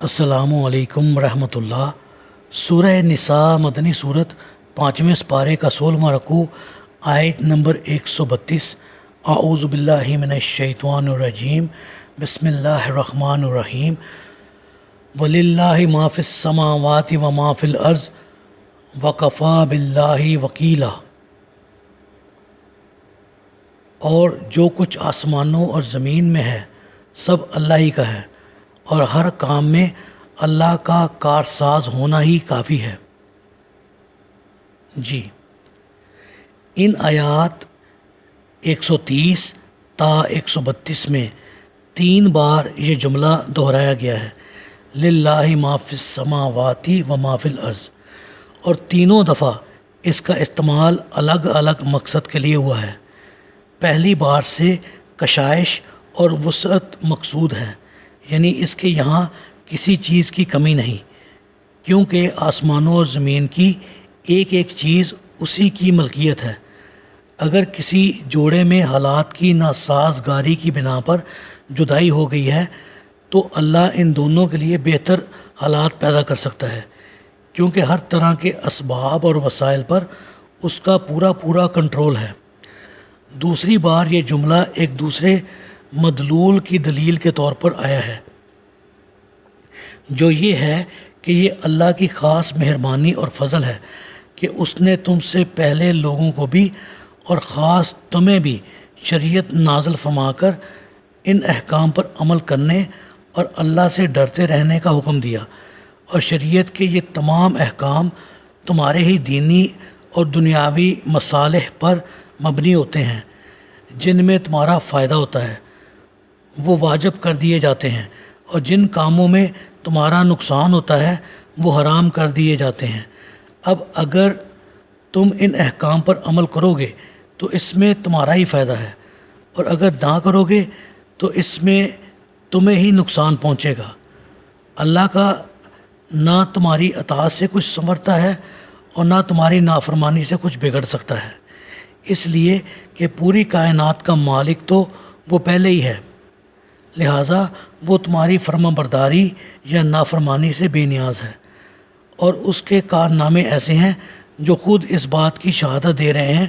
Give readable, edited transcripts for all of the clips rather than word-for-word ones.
السلام علیکم ورحمۃ اللہ۔ سورہ نساء مدنی صورت 5ویں سپارے کا 16واں رکوع، آیت نمبر 132۔ اعوذ باللہ من الشیطان الرجیم، بسم اللہ الرحمن الرحیم۔ وَلِلَّهِ مَا فِي السَّمَاوَاتِ وَمَا فِي الْأَرْضِ وَكَفَى بِاللَّهِ وَكِيلًا۔ اور جو کچھ آسمانوں اور زمین میں ہے سب اللہ ہی کا ہے، اور ہر کام میں اللہ کا کارساز ہونا ہی کافی ہے۔ جی، ان آیات 130 تا 132 میں 3 بار یہ جملہ دہرایا گیا ہے، للہ ما فی السماوات و ما فی الارض، اور تینوں دفعہ اس کا استعمال الگ الگ مقصد کے لیے ہوا ہے۔ پہلی بار سے کشائش اور وسعت مقصود ہے، یعنی اس کے یہاں کسی چیز کی کمی نہیں، کیونکہ آسمانوں اور زمین کی ایک ایک چیز اسی کی ملکیت ہے۔ اگر کسی جوڑے میں حالات کی ناسازگاری کی بنا پر جدائی ہو گئی ہے تو اللہ ان دونوں کے لیے بہتر حالات پیدا کر سکتا ہے، کیونکہ ہر طرح کے اسباب اور وسائل پر اس کا پورا کنٹرول ہے۔ دوسری بار یہ جملہ ایک دوسرے مدلول کی دلیل کے طور پر آیا ہے، جو یہ ہے کہ یہ اللہ کی خاص مہربانی اور فضل ہے کہ اس نے تم سے پہلے لوگوں کو بھی اور خاص تمہیں بھی شریعت نازل فرما کر ان احکام پر عمل کرنے اور اللہ سے ڈرتے رہنے کا حکم دیا، اور شریعت کے یہ تمام احکام تمہارے ہی دینی اور دنیاوی مصالح پر مبنی ہوتے ہیں، جن میں تمہارا فائدہ ہوتا ہے وہ واجب کر دیے جاتے ہیں، اور جن کاموں میں تمہارا نقصان ہوتا ہے وہ حرام کر دیے جاتے ہیں۔ اب اگر تم ان احکام پر عمل کرو گے تو اس میں تمہارا ہی فائدہ ہے، اور اگر نہ کرو گے تو اس میں تمہیں ہی نقصان پہنچے گا۔ اللہ کا نہ تمہاری اطاعت سے کچھ سنورتا ہے اور نہ تمہاری نافرمانی سے کچھ بگڑ سکتا ہے، اس لیے کہ پوری کائنات کا مالک تو وہ پہلے ہی ہے، لہٰذا وہ تمہاری فرما برداری یا نافرمانی سے بے نیاز ہے، اور اس کے کارنامے ایسے ہیں جو خود اس بات کی شہادت دے رہے ہیں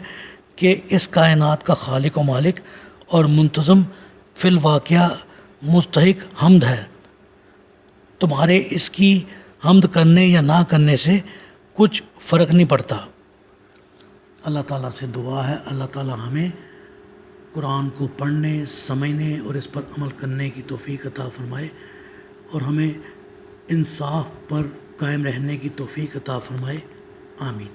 کہ اس کائنات کا خالق و مالک اور منتظم فی الواقعہ مستحق حمد ہے۔ تمہارے اس کی حمد کرنے یا نہ کرنے سے کچھ فرق نہیں پڑتا۔ اللہ تعالیٰ سے دعا ہے اللہ تعالیٰ ہمیں قرآن کو پڑھنے، سمجھنے اور اس پر عمل کرنے کی توفیق عطا فرمائے، اور ہمیں انصاف پر قائم رہنے کی توفیق عطا فرمائے۔ آمین۔